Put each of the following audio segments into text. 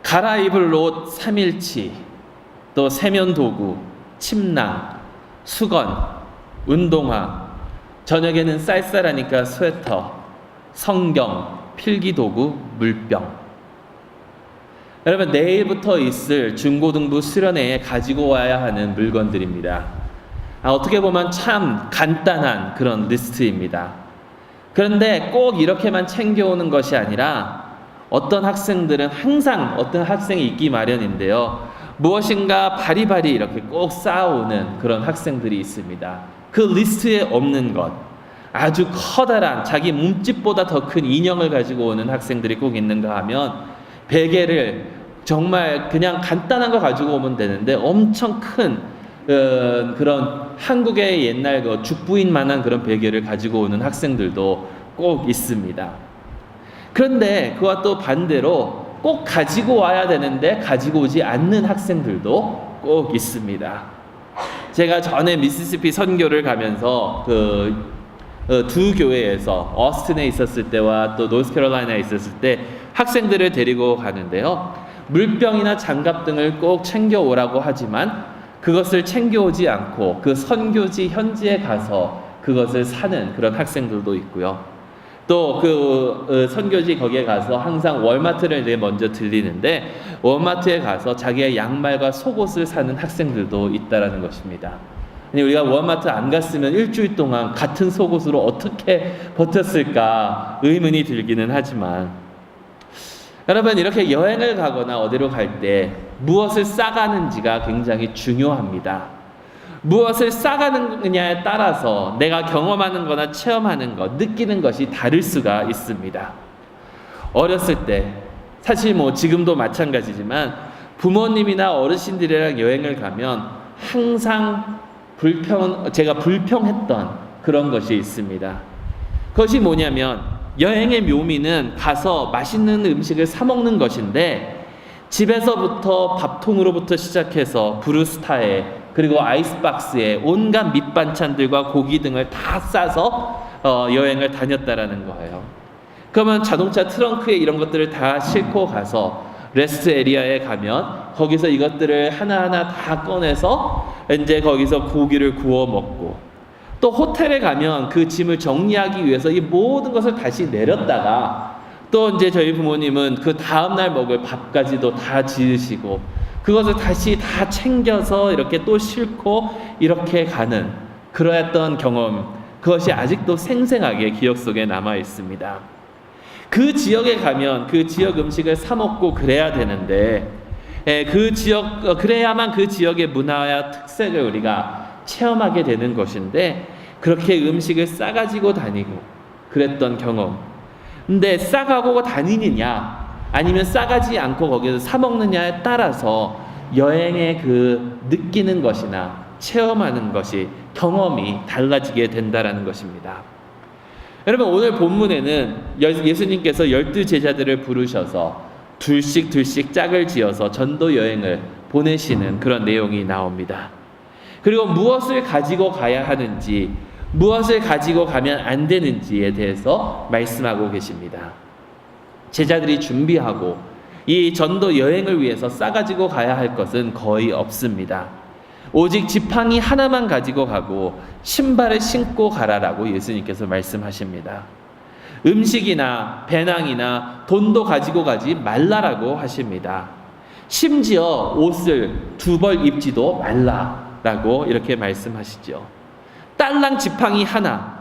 갈아입을 옷 3일치, 또 세면 도구, 침낭, 수건, 운동화, 저녁에는 쌀쌀하니까 스웨터, 성경, 필기도구, 물병. 여러분, 내일부터 있을 중고등부 수련회에 가지고 와야 하는 물건들입니다. 어떻게 보면 참 간단한 그런 리스트입니다. 그런데 꼭 이렇게만 챙겨오는 것이 아니라 어떤 학생들은 항상 어떤 학생이 있기 마련인데요. 무엇인가 바리바리 이렇게 꼭 쌓아오는 그런 학생들이 있습니다. 그 리스트에 없는 것, 아주 커다란 자기 몸집보다 더 큰 인형을 가지고 오는 학생들이 꼭 있는가 하면 베개를 정말 그냥 간단한 거 가지고 오면 되는데 엄청 큰 그런 한국의 옛날 그 죽부인만한 그런 베개를 가지고 오는 학생들도 꼭 있습니다. 그런데 그와 또 반대로 꼭 가지고 와야 되는데 가지고 오지 않는 학생들도 꼭 있습니다. 제가 전에 미시시피 선교를 가면서 두 교회에서 어스틴에 있었을 때와 또 노스캐롤라이나에 있었을 때 학생들을 데리고 가는데요. 물병이나 장갑 등을 꼭 챙겨오라고 하지만 그것을 챙겨오지 않고 그 선교지 현지에 가서 그것을 사는 그런 학생들도 있고요. 또 그 선교지 거기에 가서 항상 월마트를 먼저 들리는데 월마트에 가서 자기의 양말과 속옷을 사는 학생들도 있다라는 것입니다. 아니, 우리가 월마트 안 갔으면 일주일 동안 같은 속옷으로 어떻게 버텼을까 의문이 들기는 하지만, 여러분, 이렇게 여행을 가거나 어디로 갈 때 무엇을 싸가는지가 굉장히 중요합니다. 무엇을 싸가느냐에 따라서 내가 경험하는 거나 체험하는 것, 느끼는 것이 다를 수가 있습니다. 어렸을 때, 사실 지금도 마찬가지지만 부모님이나 어르신들이랑 여행을 가면 항상 제가 불평했던 그런 것이 있습니다. 그것이 뭐냐면, 여행의 묘미는 가서 맛있는 음식을 사 먹는 것인데 집에서부터 밥통으로부터 시작해서 브루스타에 그리고 아이스박스에 온갖 밑반찬들과 고기 등을 다 싸서 여행을 다녔다라는 거예요. 그러면 자동차 트렁크에 이런 것들을 다 싣고 가서 레스트 에리아에 가면 거기서 이것들을 하나하나 다 꺼내서 이제 거기서 고기를 구워 먹고, 또 호텔에 가면 그 짐을 정리하기 위해서 이 모든 것을 다시 내렸다가 또 이제 저희 부모님은 그 다음날 먹을 밥까지도 다 지으시고 그것을 다시 다 챙겨서 이렇게 또 싣고 이렇게 가는 그러했던 경험, 그것이 아직도 생생하게 기억 속에 남아 있습니다. 그 지역에 가면 그 지역 음식을 사 먹고 그래야 되는데 그래야만 그 지역의 문화와 특색을 우리가 체험하게 되는 것인데 그렇게 음식을 싸가지고 다니고 그랬던 경험. 근데 싸가고 다니느냐 아니면 싸가지 않고 거기서 사 먹느냐에 따라서 여행의 그 느끼는 것이나 체험하는 것이, 경험이 달라지게 된다라는 것입니다. 여러분, 오늘 본문에는 예수님께서 12제자들을 부르셔서 둘씩 짝을 지어서 전도 여행을 보내시는 그런 내용이 나옵니다. 그리고 무엇을 가지고 가야 하는지, 무엇을 가지고 가면 안 되는지에 대해서 말씀하고 계십니다. 제자들이 준비하고 이 전도 여행을 위해서 싸가지고 가야 할 것은 거의 없습니다. 오직 지팡이 하나만 가지고 가고 신발을 신고 가라라고 예수님께서 말씀하십니다. 음식이나 배낭이나 돈도 가지고 가지 말라라고 하십니다. 심지어 옷을 2벌 입지도 말라라고 이렇게 말씀하시죠. 딸랑 지팡이 하나,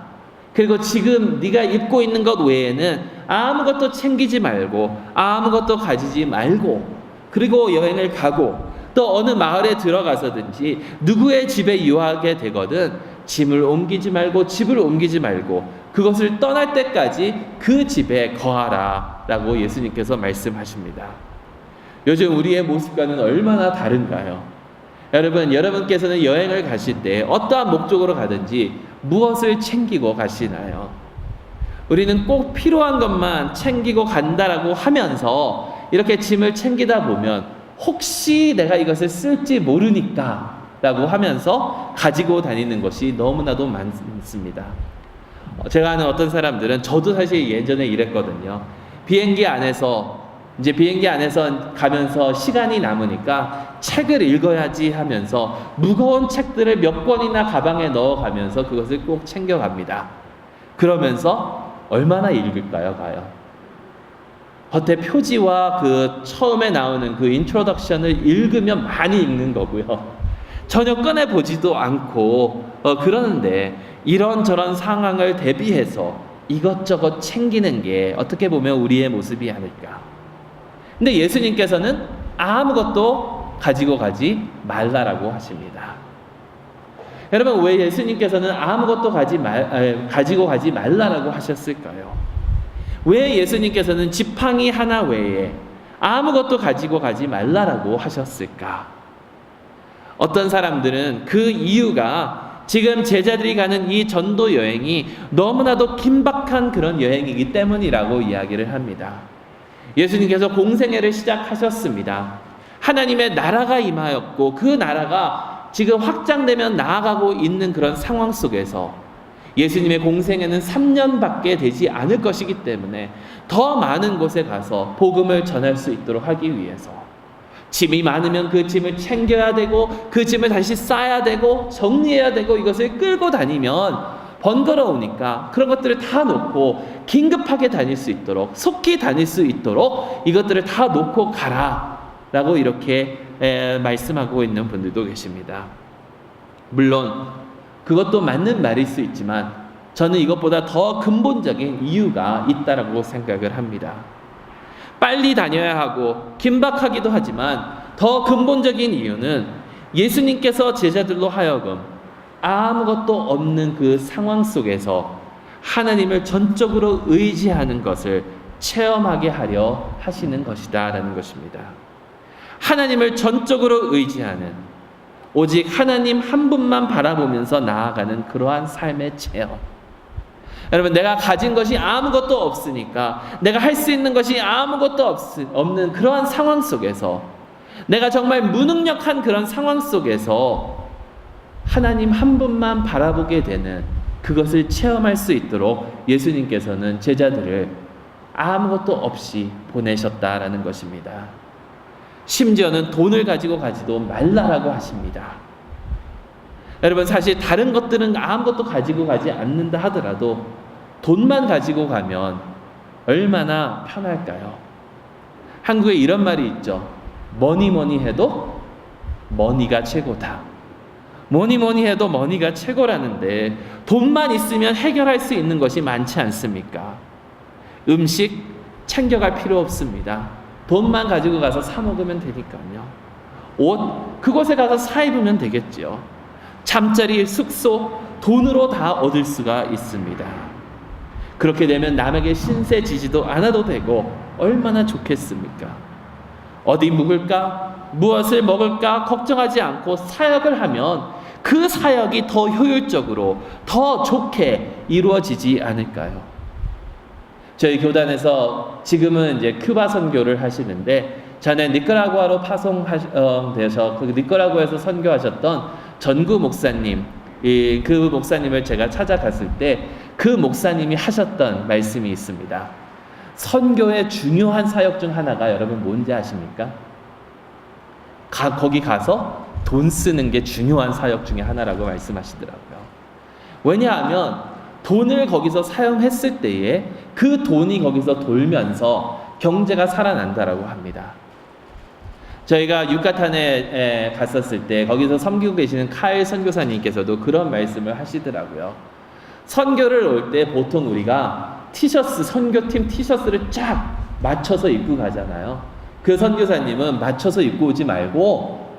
그리고 지금 네가 입고 있는 것 외에는 아무것도 챙기지 말고 아무것도 가지지 말고, 그리고 여행을 가고 또 어느 마을에 들어가서든지 누구의 집에 유하게 되거든 짐을 옮기지 말고 집을 옮기지 말고 그것을 떠날 때까지 그 집에 거하라 라고 예수님께서 말씀하십니다. 요즘 우리의 모습과는 얼마나 다른가요? 여러분께서는 여행을 가실 때 어떠한 목적으로 가든지 무엇을 챙기고 가시나요? 우리는 꼭 필요한 것만 챙기고 간다라고 하면서 이렇게 짐을 챙기다 보면 혹시 내가 이것을 쓸지 모르니까 라고 하면서 가지고 다니는 것이 너무나도 많습니다. 제가 아는 어떤 사람들은, 저도 사실 예전에 이랬거든요. 비행기 안에서 이제 비행기 안에서 가면서 시간이 남으니까 책을 읽어야지 하면서 무거운 책들을 몇 권이나 가방에 넣어가면서 그것을 꼭 챙겨갑니다. 그러면서 얼마나 읽을까요, 과연? 겉에 표지와 그 처음에 나오는 그 인트로덕션을 읽으면 많이 읽는 거고요. 전혀 꺼내보지도 않고 그러는데 이런저런 상황을 대비해서 이것저것 챙기는 게 어떻게 보면 우리의 모습이 아닐까. 근데 예수님께서는 아무것도 가지고 가지 말라라고 하십니다. 여러분, 왜 예수님께서는 아무것도 가지고 가지 말라라고 하셨을까요? 왜 예수님께서는 지팡이 하나 외에 아무것도 가지고 가지 말라라고 하셨을까? 어떤 사람들은 그 이유가 지금 제자들이 가는 이 전도 여행이 너무나도 긴박한 그런 여행이기 때문이라고 이야기를 합니다. 예수님께서 공생애를 시작하셨습니다. 하나님의 나라가 임하였고 그 나라가 지금 확장되면 나아가고 있는 그런 상황 속에서 예수님의 공생애는 3년밖에 되지 않을 것이기 때문에 더 많은 곳에 가서 복음을 전할 수 있도록 하기 위해서 짐이 많으면 그 짐을 챙겨야 되고 그 짐을 다시 싸야 되고 정리해야 되고 이것을 끌고 다니면 번거로우니까 그런 것들을 다 놓고 긴급하게 다닐 수 있도록 속히 다닐 수 있도록 이것들을 다 놓고 가라 라고 이렇게 말씀하고 있는 분들도 계십니다. 물론 그것도 맞는 말일 수 있지만 저는 이것보다 더 근본적인 이유가 있다라고 생각을 합니다. 빨리 다녀야 하고 긴박하기도 하지만 더 근본적인 이유는 예수님께서 제자들로 하여금 아무것도 없는 그 상황 속에서 하나님을 전적으로 의지하는 것을 체험하게 하려 하시는 것이다 라는 것입니다. 하나님을 전적으로 의지하는 오직 하나님 한 분만 바라보면서 나아가는 그러한 삶의 체험. 여러분, 내가 가진 것이 아무것도 없으니까 내가 할 수 있는 것이 아무것도 없는 그러한 상황 속에서 내가 정말 무능력한 그런 상황 속에서 하나님 한 분만 바라보게 되는 그것을 체험할 수 있도록 예수님께서는 제자들을 아무것도 없이 보내셨다라는 것입니다. 심지어는 돈을 가지고 가지도 말라라고 하십니다. 여러분, 사실 다른 것들은 아무것도 가지고 가지 않는다 하더라도 돈만 가지고 가면 얼마나 편할까요? 한국에 이런 말이 있죠. 뭐니 해도 머니가 최고다. 뭐니 해도 머니가 최고라는데 돈만 있으면 해결할 수 있는 것이 많지 않습니까? 음식 챙겨갈 필요 없습니다. 돈만 가지고 가서 사 먹으면 되니까요. 옷 그곳에 가서 사 입으면 되겠죠. 잠자리, 숙소 돈으로 다 얻을 수가 있습니다. 그렇게 되면 남에게 신세 지지도 않아도 되고 얼마나 좋겠습니까? 어디 묵을까? 무엇을 먹을까? 걱정하지 않고 사역을 하면 그 사역이 더 효율적으로 더 좋게 이루어지지 않을까요? 저희 교단에서 지금은 이제 큐바 선교를 하시는데 전에 니카라구아로 파송되셔 그 니카라구아에서 선교하셨던 전구 목사님, 그 목사님을 제가 찾아갔을 때 그 목사님이 하셨던 말씀이 있습니다. 선교의 중요한 사역 중 하나가 여러분 뭔지 아십니까? 거기 가서 돈 쓰는 게 중요한 사역 중에 하나라고 말씀하시더라고요. 왜냐하면 돈을 거기서 사용했을 때에 그 돈이 거기서 돌면서 경제가 살아난다라고 합니다. 저희가 유카탄에 갔었을 때 거기서 섬기고 계시는 카일 선교사님께서도 그런 말씀을 하시더라고요. 선교를 올 때 보통 우리가 티셔츠, 선교팀 티셔츠를 쫙 맞춰서 입고 가잖아요. 그 선교사님은 맞춰서 입고 오지 말고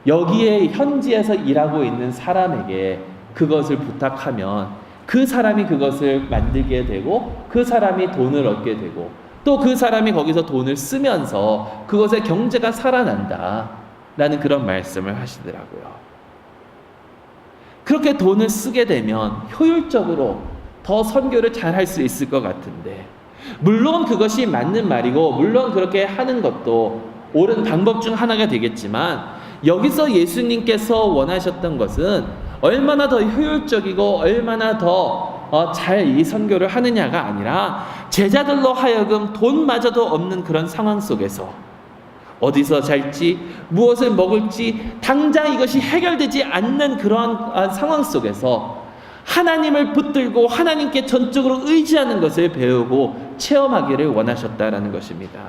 여기에 현지에서 일하고 있는 사람에게 그것을 부탁하면 그 사람이 그것을 만들게 되고 그 사람이 돈을 얻게 되고 또 그 사람이 거기서 돈을 쓰면서 그것의 경제가 살아난다 라는 그런 말씀을 하시더라고요. 그렇게 돈을 쓰게 되면 효율적으로 더 선교를 잘 할 수 있을 것 같은데 물론 그것이 맞는 말이고 물론 그렇게 하는 것도 옳은 방법 중 하나가 되겠지만 여기서 예수님께서 원하셨던 것은 얼마나 더 효율적이고 얼마나 더 잘 이 선교를 하느냐가 아니라 제자들로 하여금 돈마저도 없는 그런 상황 속에서 어디서 잘지, 무엇을 먹을지 당장 이것이 해결되지 않는 그러한 상황 속에서 하나님을 붙들고 하나님께 전적으로 의지하는 것을 배우고 체험하기를 원하셨다라는 것입니다.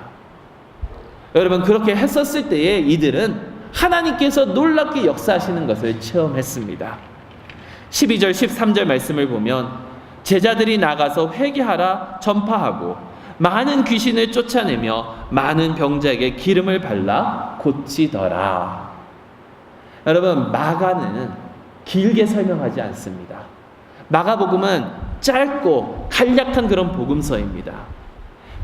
여러분, 그렇게 했었을 때에 이들은 하나님께서 놀랍게 역사하시는 것을 체험했습니다. 12절 13절 말씀을 보면 제자들이 나가서 회개하라 전파하고 많은 귀신을 쫓아내며 많은 병자에게 기름을 발라 고치더라. 여러분, 마가는 길게 설명하지 않습니다. 마가복음은 짧고 간략한 그런 복음서입니다.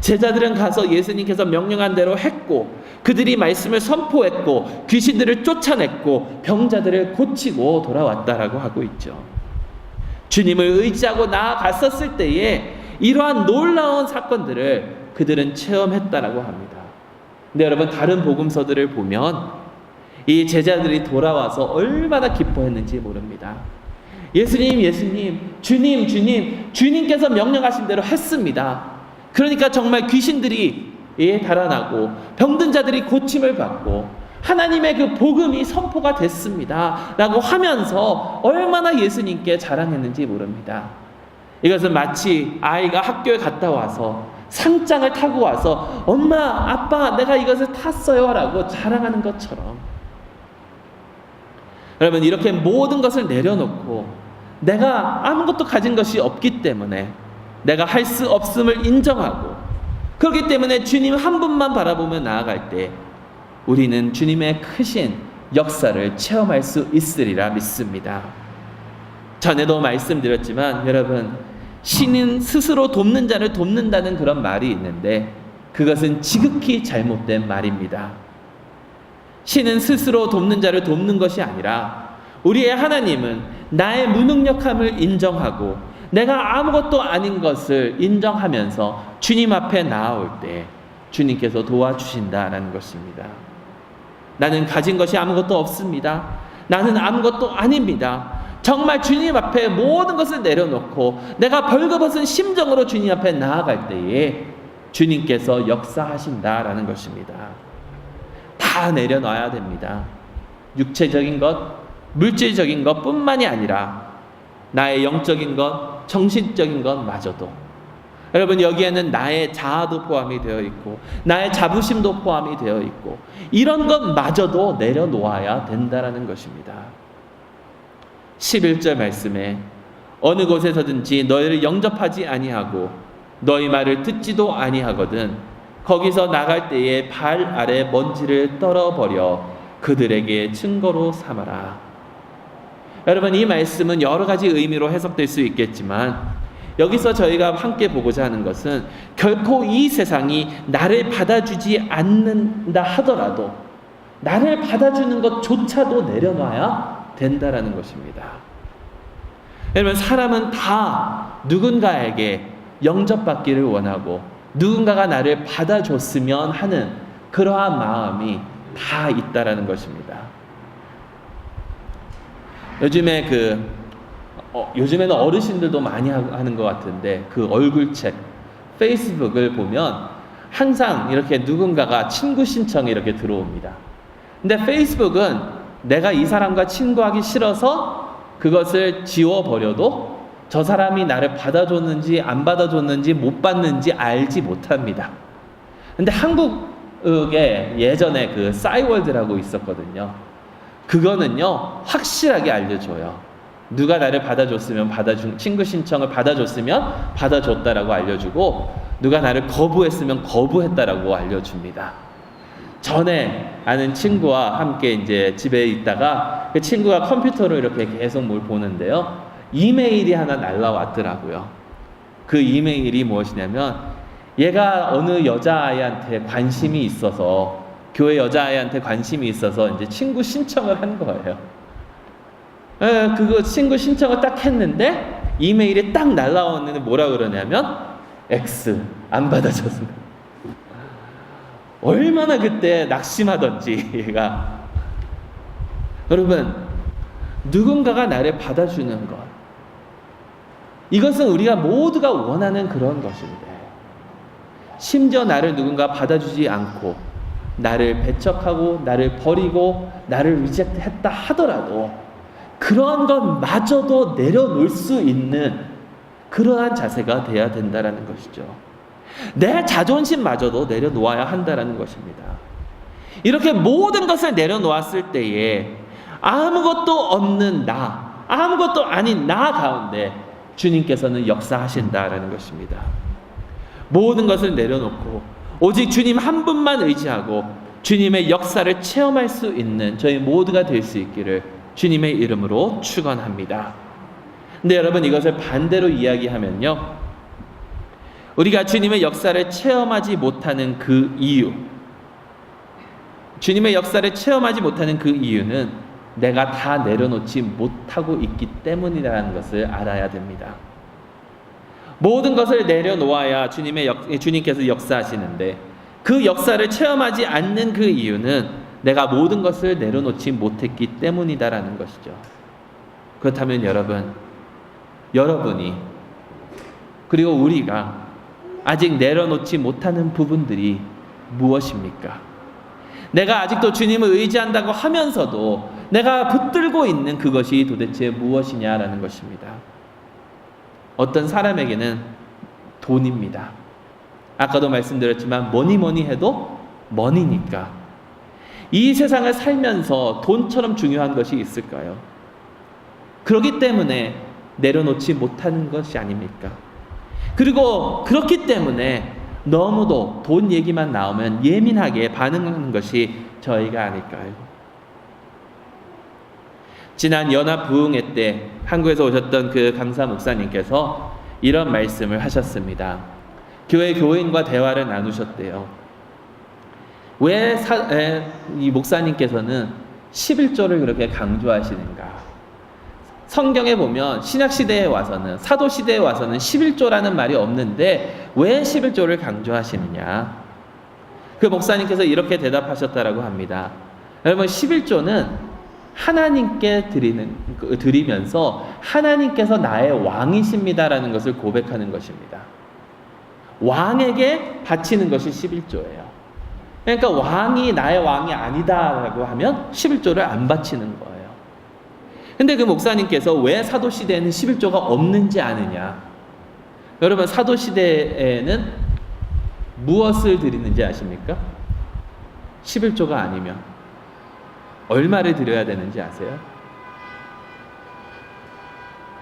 제자들은 가서 예수님께서 명령한 대로 했고 그들이 말씀을 선포했고 귀신들을 쫓아냈고 병자들을 고치고 돌아왔다라고 하고 있죠. 주님을 의지하고 나아갔었을 때에 이러한 놀라운 사건들을 그들은 체험했다라고 합니다. 근데 여러분, 다른 복음서들을 보면 이 제자들이 돌아와서 얼마나 기뻐했는지 모릅니다. 예수님, 주님께서 명령하신 대로 했습니다. 그러니까 정말 귀신들이 달아나고 병든 자들이 고침을 받고 하나님의 그 복음이 선포가 됐습니다 라고 하면서 얼마나 예수님께 자랑했는지 모릅니다. 이것은 마치 아이가 학교에 갔다 와서 상장을 타고 와서 엄마, 아빠, 내가 이것을 탔어요 라고 자랑하는 것처럼, 여러분, 이렇게 모든 것을 내려놓고 내가 아무것도 가진 것이 없기 때문에 내가 할 수 없음을 인정하고, 그렇기 때문에 주님 한 분만 바라보며 나아갈 때 우리는 주님의 크신 역사를 체험할 수 있으리라 믿습니다. 전에도 말씀드렸지만 여러분, 신은 스스로 돕는 자를 돕는다는 그런 말이 있는데 그것은 지극히 잘못된 말입니다. 신은 스스로 돕는 자를 돕는 것이 아니라 우리의 하나님은 나의 무능력함을 인정하고 내가 아무것도 아닌 것을 인정하면서 주님 앞에 나아올 때 주님께서 도와주신다라는 것입니다. 나는 가진 것이 아무것도 없습니다. 나는 아무것도 아닙니다. 정말 주님 앞에 모든 것을 내려놓고 내가 벌거벗은 심정으로 주님 앞에 나아갈 때에 주님께서 역사하신다라는 것입니다. 다 내려놔야 됩니다. 육체적인 것, 물질적인 것 뿐만이 아니라 나의 영적인 것, 정신적인 것마저도. 여러분, 여기에는 나의 자아도 포함이 되어 있고 나의 자부심도 포함이 되어 있고 이런 것마저도 내려놓아야 된다라는 것입니다. 11절 말씀에 어느 곳에서든지 너희를 영접하지 아니하고 너희 말을 듣지도 아니하거든 거기서 나갈 때에 발 아래 먼지를 떨어버려 그들에게 증거로 삼아라. 여러분, 이 말씀은 여러 가지 의미로 해석될 수 있겠지만 여기서 저희가 함께 보고자 하는 것은 결코 이 세상이 나를 받아주지 않는다 하더라도 나를 받아주는 것조차도 내려놔야 된다라는 것입니다. 여러분, 사람은 다 누군가에게 영접받기를 원하고 누군가가 나를 받아줬으면 하는 그러한 마음이 다 있다라는 것입니다. 요즘에는 어르신들도 많이 하는 것 같은데 그 얼굴책 페이스북을 보면 항상 이렇게 누군가가 친구 신청이 이렇게 들어옵니다. 근데 페이스북은 내가 이 사람과 친구하기 싫어서 그것을 지워버려도 저 사람이 나를 받아줬는지 안 받아줬는지 못 받는지 알지 못합니다. 근데 한국에 예전에 그 싸이월드라고 있었거든요. 그거는요 확실하게 알려줘요. 누가 나를 받아줬으면 친구 신청을 받아줬으면 받아줬다라고 알려주고 누가 나를 거부했으면 거부했다라고 알려줍니다. 전에 아는 친구와 함께 이제 집에 있다가 그 친구가 컴퓨터로 이렇게 계속 뭘 보는데요, 이메일이 하나 날라왔더라고요. 그 이메일이 무엇이냐면 얘가 어느 여자아이한테 관심이 있어서, 교회 여자아이한테 관심이 있어서 이제 친구 신청을 한 거예요. 그거 친구 신청을 딱 했는데 이메일이 딱 날라왔는데 뭐라 그러냐면 X 안 받아줬습니다. 얼마나 그때 낙심하던지 얘가. 여러분, 누군가가 나를 받아주는 것, 이것은 우리가 모두가 원하는 그런 것인데 심지어 나를 누군가 받아주지 않고 나를 배척하고 나를 버리고 나를 리젝트했다 하더라도 그러한 것마저도 내려놓을 수 있는 그러한 자세가 돼야 된다라는 것이죠. 내 자존심마저도 내려놓아야 한다라는 것입니다. 이렇게 모든 것을 내려놓았을 때에 아무것도 없는 나, 아무것도 아닌 나 가운데 주님께서는 역사하신다라는 것입니다. 모든 것을 내려놓고 오직 주님 한 분만 의지하고 주님의 역사를 체험할 수 있는 저희 모두가 될 수 있기를 주님의 이름으로 축원합니다. 근데 여러분, 이것을 반대로 이야기하면요, 우리가 주님의 역사를 체험하지 못하는 그 이유, 주님의 역사를 체험하지 못하는 그 이유는 내가 다 내려놓지 못하고 있기 때문이라는 것을 알아야 됩니다. 모든 것을 내려놓아야 주님께서 역사하시는데 그 역사를 체험하지 않는 그 이유는 내가 모든 것을 내려놓지 못했기 때문이다라는 것이죠. 그렇다면 여러분이 그리고 우리가 아직 내려놓지 못하는 부분들이 무엇입니까? 내가 아직도 주님을 의지한다고 하면서도 내가 붙들고 있는 그것이 도대체 무엇이냐라는 것입니다. 어떤 사람에게는 돈입니다. 아까도 말씀드렸지만 뭐니 해도 머니니까. 이 세상을 살면서 돈처럼 중요한 것이 있을까요? 그렇기 때문에 내려놓지 못하는 것이 아닙니까? 그리고 그렇기 때문에 너무도 돈 얘기만 나오면 예민하게 반응하는 것이 저희가 아닐까요? 지난 연합 부흥회 때 한국에서 오셨던 그 강사 목사님께서 이런 말씀을 하셨습니다. 교회 교인과 대화를 나누셨대요. 왜 이 목사님께서는 11조를 그렇게 강조하시는가? 성경에 보면 신약시대에 와서는, 사도시대에 와서는 11조라는 말이 없는데 왜 11조를 강조하시느냐? 그 목사님께서 이렇게 대답하셨다라고 합니다. 여러분, 11조는 하나님께 드리면서 하나님께서 나의 왕이십니다라는 것을 고백하는 것입니다. 왕에게 바치는 것이 11조예요. 그러니까 왕이 나의 왕이 아니다라고 하면 11조를 안 바치는 거예요. 근데 그 목사님께서 왜 사도시대에는 11조가 없는지 아느냐? 여러분, 사도시대에는 무엇을 드리는지 아십니까? 11조가 아니면 얼마를 드려야 되는지 아세요?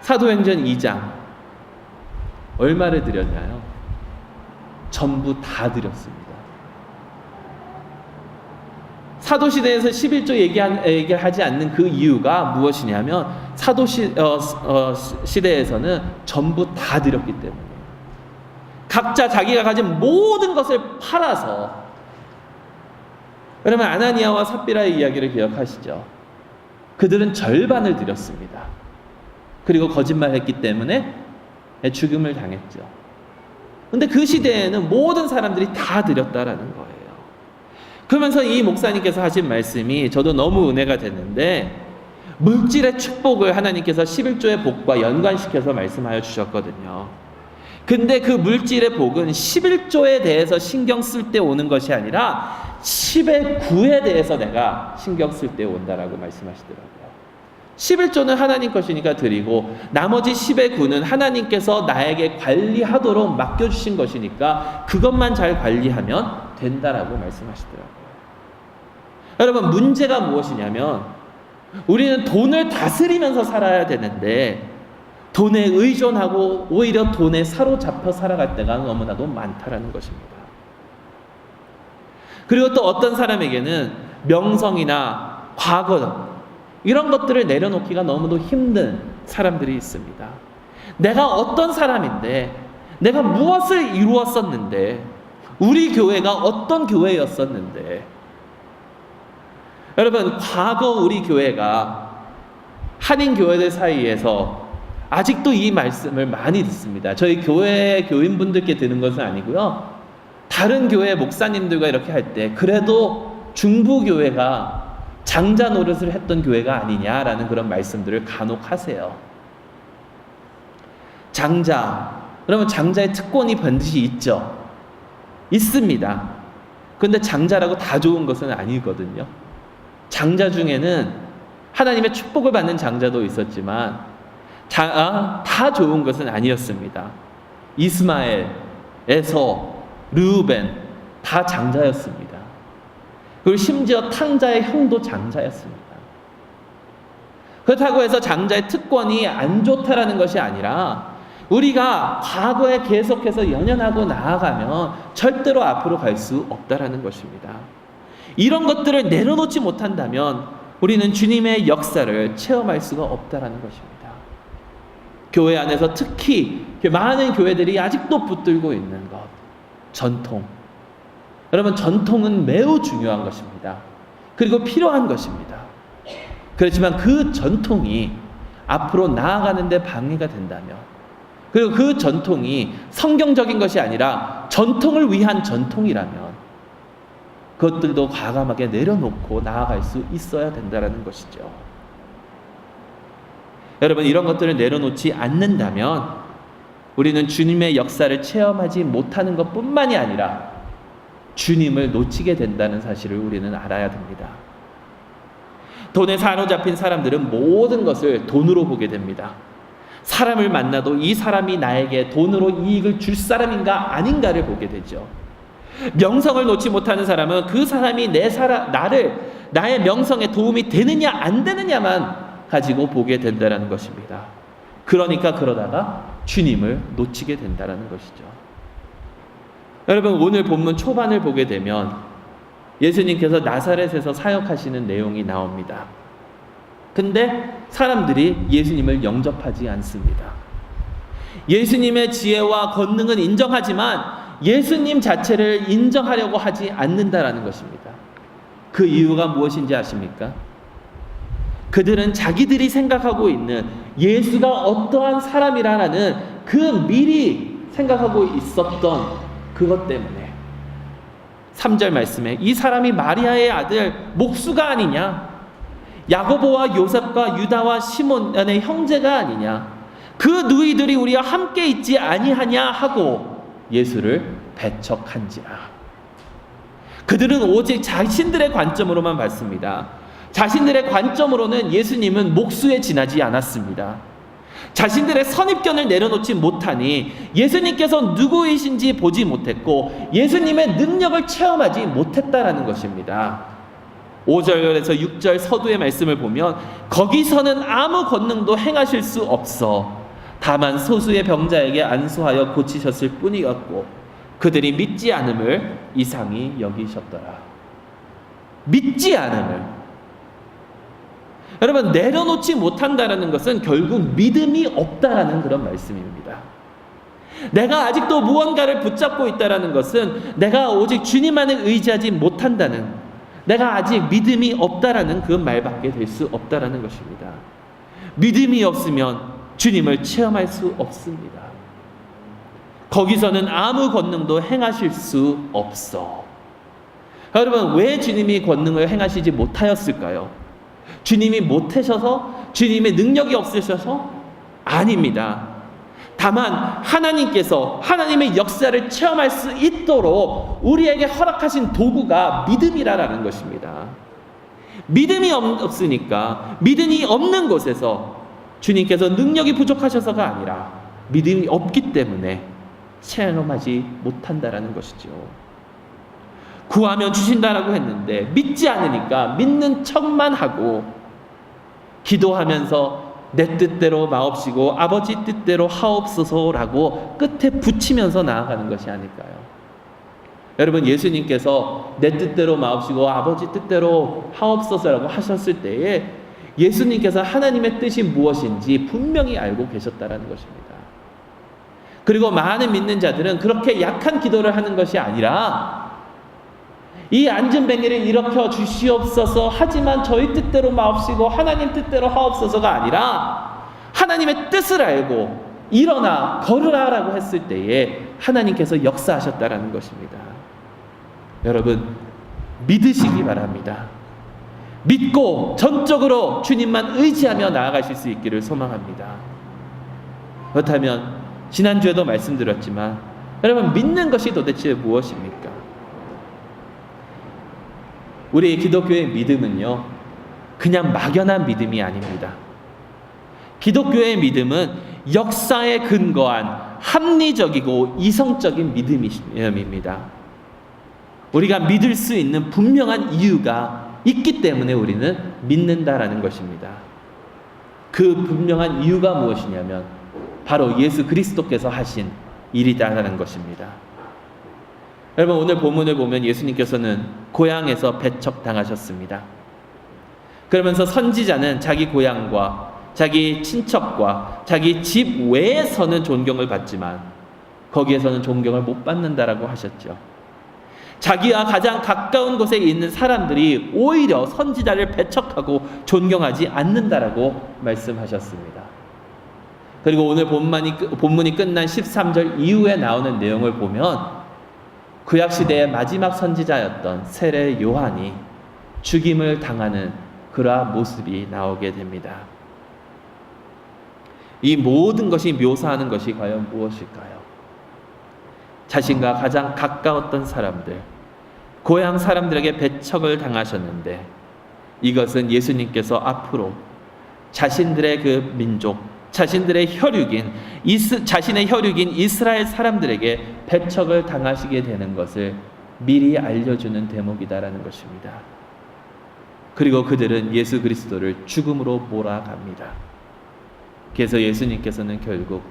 사도행전 2장 얼마를 드렸나요? 전부 다 드렸습니다. 사도시대에서 11조 얘기하지 않는 그 이유가 무엇이냐면 사도시대에서는 전부 다 드렸기 때문이에요. 각자 자기가 가진 모든 것을 팔아서, 그러면 아나니아와 삽비라의 이야기를 기억하시죠? 그들은 절반을 드렸습니다. 그리고 거짓말했기 때문에 죽음을 당했죠. 근데 그 시대에는 모든 사람들이 다 드렸다라는 거예요. 그러면서 이 목사님께서 하신 말씀이 저도 너무 은혜가 됐는데, 물질의 축복을 하나님께서 11조의 복과 연관시켜서 말씀하여 주셨거든요. 근데 그 물질의 복은 11조에 대해서 신경 쓸 때 오는 것이 아니라 10의 9에 대해서 내가 신경 쓸 때 온다라고 말씀하시더라고요. 11조는 하나님 것이니까 드리고 나머지 10의 9는 하나님께서 나에게 관리하도록 맡겨주신 것이니까 그것만 잘 관리하면 된다라고 말씀하시더라고요. 여러분, 문제가 무엇이냐면 우리는 돈을 다스리면서 살아야 되는데 돈에 의존하고 오히려 돈에 사로잡혀 살아갈 때가 너무나도 많다라는 것입니다. 그리고 또 어떤 사람에게는 명성이나 과거 이런 것들을 내려놓기가 너무도 힘든 사람들이 있습니다. 내가 어떤 사람인데, 내가 무엇을 이루었었는데, 우리 교회가 어떤 교회였었는데, 여러분, 과거 우리 교회가 한인 교회들 사이에서 아직도 이 말씀을 많이 듣습니다. 저희 교회 교인분들께 드는 것은 아니고요, 다른 교회 목사님들과 이렇게 할 때 그래도 중부교회가 장자 노릇을 했던 교회가 아니냐라는 그런 말씀들을 간혹 하세요. 장자, 그러면 장자의 특권이 반드시 있죠. 있습니다. 그런데 장자라고 다 좋은 것은 아니거든요. 장자 중에는 하나님의 축복을 받는 장자도 있었지만 다 좋은 것은 아니었습니다. 이스마엘, 에서, 르우벤 다 장자였습니다. 그리고 심지어 탕자의 형도 장자였습니다. 그렇다고 해서 장자의 특권이 안 좋다라는 것이 아니라 우리가 과거에 계속해서 연연하고 나아가면 절대로 앞으로 갈 수 없다라는 것입니다. 이런 것들을 내려놓지 못한다면 우리는 주님의 역사를 체험할 수가 없다라는 것입니다. 교회 안에서 특히 많은 교회들이 아직도 붙들고 있는 것, 전통. 여러분, 전통은 매우 중요한 것입니다. 그리고 필요한 것입니다. 그렇지만 그 전통이 앞으로 나아가는 데 방해가 된다면, 그리고 그 전통이 성경적인 것이 아니라 전통을 위한 전통이라면 그것들도 과감하게 내려놓고 나아갈 수 있어야 된다는 것이죠. 여러분, 이런 것들을 내려놓지 않는다면 우리는 주님의 역사를 체험하지 못하는 것뿐만이 아니라 주님을 놓치게 된다는 사실을 우리는 알아야 됩니다. 돈에 사로잡힌 사람들은 모든 것을 돈으로 보게 됩니다. 사람을 만나도 이 사람이 나에게 돈으로 이익을 줄 사람인가 아닌가를 보게 되죠. 명성을 놓지 못하는 사람은 그 사람이 나의 명성에 도움이 되느냐 안 되느냐만 가지고 보게 된다는 것입니다. 그러다가 주님을 놓치게 된다는 것이죠. 여러분, 오늘 본문 초반을 보게 되면 예수님께서 나사렛에서 사역하시는 내용이 나옵니다. 근데 사람들이 예수님을 영접하지 않습니다. 예수님의 지혜와 권능은 인정하지만 예수님 자체를 인정하려고 하지 않는다라는 것입니다. 그 이유가 무엇인지 아십니까? 그들은 자기들이 생각하고 있는 예수가 어떠한 사람이라는 그 미리 생각하고 있었던 그것 때문에 3절 말씀에 이 사람이 마리아의 아들 목수가 아니냐, 야고보와 요셉과 유다와 시몬의 형제가 아니냐, 그 누이들이 우리와 함께 있지 아니하냐 하고 예수를 배척한지라. 그들은 오직 자신들의 관점으로만 봤습니다. 자신들의 관점으로는 예수님은 목수에 지나지 않았습니다. 자신들의 선입견을 내려놓지 못하니 예수님께서 누구이신지 보지 못했고 예수님의 능력을 체험하지 못했다라는 것입니다. 5절에서 6절 서두의 말씀을 보면 거기서는 아무 권능도 행하실 수 없어 다만 소수의 병자에게 안수하여 고치셨을 뿐이었고 그들이 믿지 않음을 이상히 여기셨더라. 믿지 않음을. 여러분, 내려놓지 못한다라는 것은 결국 믿음이 없다라는 그런 말씀입니다. 내가 아직도 무언가를 붙잡고 있다라는 것은 내가 오직 주님만을 의지하지 못한다는, 내가 아직 믿음이 없다라는 그 말밖에 될 수 없다라는 것입니다. 믿음이 없으면 주님을 체험할 수 없습니다. 거기서는 아무 권능도 행하실 수 없어. 여러분, 왜 주님이 권능을 행하시지 못하였을까요? 주님이 못하셔서? 주님의 능력이 없으셔서? 아닙니다. 다만 하나님께서 하나님의 역사를 체험할 수 있도록 우리에게 허락하신 도구가 믿음이라는 것입니다. 믿음이 없으니까 믿음이 없는 곳에서 주님께서 능력이 부족하셔서가 아니라 믿음이 없기 때문에 체험하지 못한다라는 것이죠. 구하면 주신다라고 했는데 믿지 않으니까 믿는 척만 하고 기도하면서 내 뜻대로 마옵시고 아버지 뜻대로 하옵소서라고 끝에 붙이면서 나아가는 것이 아닐까요? 여러분, 예수님께서 내 뜻대로 마옵시고 아버지 뜻대로 하옵소서라고 하셨을 때에 예수님께서 하나님의 뜻이 무엇인지 분명히 알고 계셨다라는 것입니다. 그리고 많은 믿는 자들은 그렇게 약한 기도를 하는 것이 아니라 이 앉은뱅이를 일으켜 주시옵소서 하지만 저희 뜻대로 마옵시고 하나님 뜻대로 하옵소서가 아니라 하나님의 뜻을 알고 일어나 걸으라라고 했을 때에 하나님께서 역사하셨다라는 것입니다. 여러분, 믿으시기 바랍니다. 믿고 전적으로 주님만 의지하며 나아가실 수 있기를 소망합니다. 그렇다면 지난주에도 말씀드렸지만 여러분, 믿는 것이 도대체 무엇입니까? 우리 기독교의 믿음은요, 그냥 막연한 믿음이 아닙니다. 기독교의 믿음은 역사에 근거한 합리적이고 이성적인 믿음입니다. 우리가 믿을 수 있는 분명한 이유가 있기 때문에 우리는 믿는다라는 것입니다. 그 분명한 이유가 무엇이냐면 바로 예수 그리스도께서 하신 일이다라는 것입니다. 여러분, 오늘 본문을 보면 예수님께서는 고향에서 배척당하셨습니다. 그러면서 선지자는 자기 고향과 자기 친척과 자기 집 외에서는 존경을 받지만 거기에서는 존경을 못 받는다라고 하셨죠. 자기와 가장 가까운 곳에 있는 사람들이 오히려 선지자를 배척하고 존경하지 않는다라고 말씀하셨습니다. 그리고 오늘 본문이 끝난 13절 이후에 나오는 내용을 보면 구약시대의 마지막 선지자였던 세례 요한이 죽임을 당하는 그러한 모습이 나오게 됩니다. 이 모든 것이 묘사하는 것이 과연 무엇일까요? 자신과 가장 가까웠던 사람들, 고향 사람들에게 배척을 당하셨는데 이것은 예수님께서 앞으로 자신들의 그 민족, 자신의 혈육인 이스라엘 사람들에게 배척을 당하시게 되는 것을 미리 알려주는 대목이다라는 것입니다. 그리고 그들은 예수 그리스도를 죽음으로 몰아갑니다. 그래서 예수님께서는 결국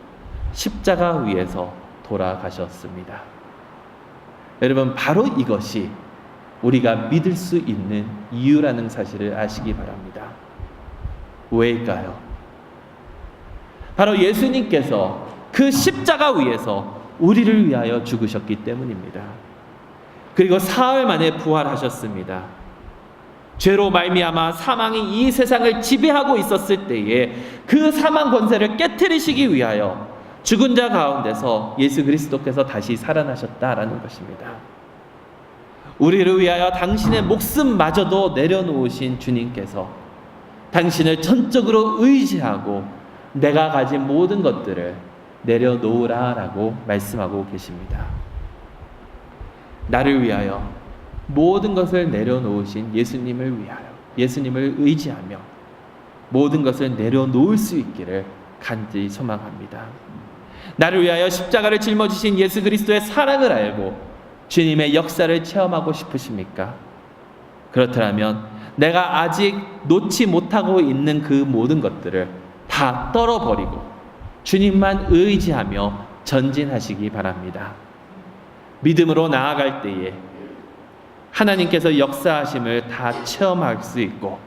십자가 위에서 돌아가셨습니다. 여러분, 바로 이것이 우리가 믿을 수 있는 이유라는 사실을 아시기 바랍니다. 왜일까요? 바로 예수님께서 그 십자가 위에서 우리를 위하여 죽으셨기 때문입니다. 그리고 사흘 만에 부활하셨습니다. 죄로 말미암아 사망이 이 세상을 지배하고 있었을 때에 그 사망 권세를 깨트리시기 위하여 죽은 자 가운데서 예수 그리스도께서 다시 살아나셨다라는 것입니다. 우리를 위하여 당신의 목숨마저도 내려놓으신 주님께서 당신을 전적으로 의지하고 내가 가진 모든 것들을 내려놓으라라고 말씀하고 계십니다. 나를 위하여 모든 것을 내려놓으신 예수님을 위하여, 예수님을 의지하며 모든 것을 내려놓을 수 있기를 간절히 소망합니다. 나를 위하여 십자가를 짊어지신 예수 그리스도의 사랑을 알고 주님의 역사를 체험하고 싶으십니까? 그렇다면 내가 아직 놓지 못하고 있는 그 모든 것들을 다 떨어버리고 주님만 의지하며 전진하시기 바랍니다. 믿음으로 나아갈 때에 하나님께서 역사하심을 다 체험할 수 있고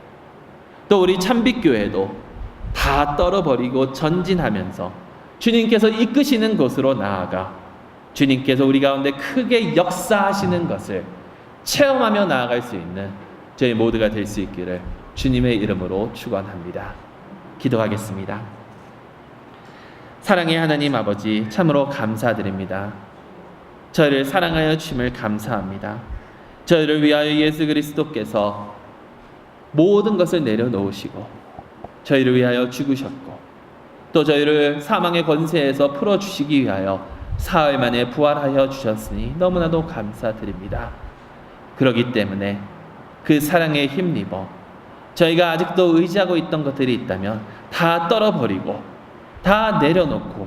또 우리 참빛교회도 다 떨어버리고 전진하면서 주님께서 이끄시는 곳으로 나아가 주님께서 우리 가운데 크게 역사하시는 것을 체험하며 나아갈 수 있는 저희 모두가 될 수 있기를 주님의 이름으로 축원합니다. 기도하겠습니다. 사랑의 하나님 아버지, 참으로 감사드립니다. 저희를 사랑하여 주심을 감사합니다. 저희를 위하여 예수 그리스도께서 모든 것을 내려놓으시고 저희를 위하여 죽으셨고 또 저희를 사망의 권세에서 풀어주시기 위하여 사흘 만에 부활하여 주셨으니 너무나도 감사드립니다. 그렇기 때문에 그 사랑에 힘입어 저희가 아직도 의지하고 있던 것들이 있다면 다 떨어버리고 다 내려놓고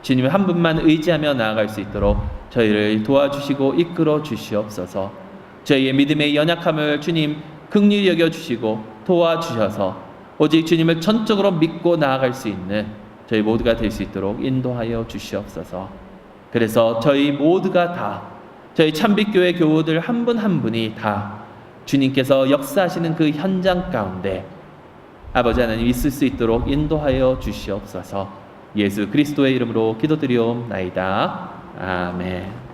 주님 한 분만 의지하며 나아갈 수 있도록 저희를 도와주시고 이끌어 주시옵소서. 저희의 믿음의 연약함을 주님 긍휼히 여겨주시고 도와주셔서 오직 주님을 전적으로 믿고 나아갈 수 있는 저희 모두가 될 수 있도록 인도하여 주시옵소서. 그래서 저희 모두가 다 저희 참빛교회 교우들 한 분 한 분이 다 주님께서 역사하시는 그 현장 가운데 아버지 하나님 있을 수 있도록 인도하여 주시옵소서. 예수 그리스도의 이름으로 기도드리옵나이다. 아멘.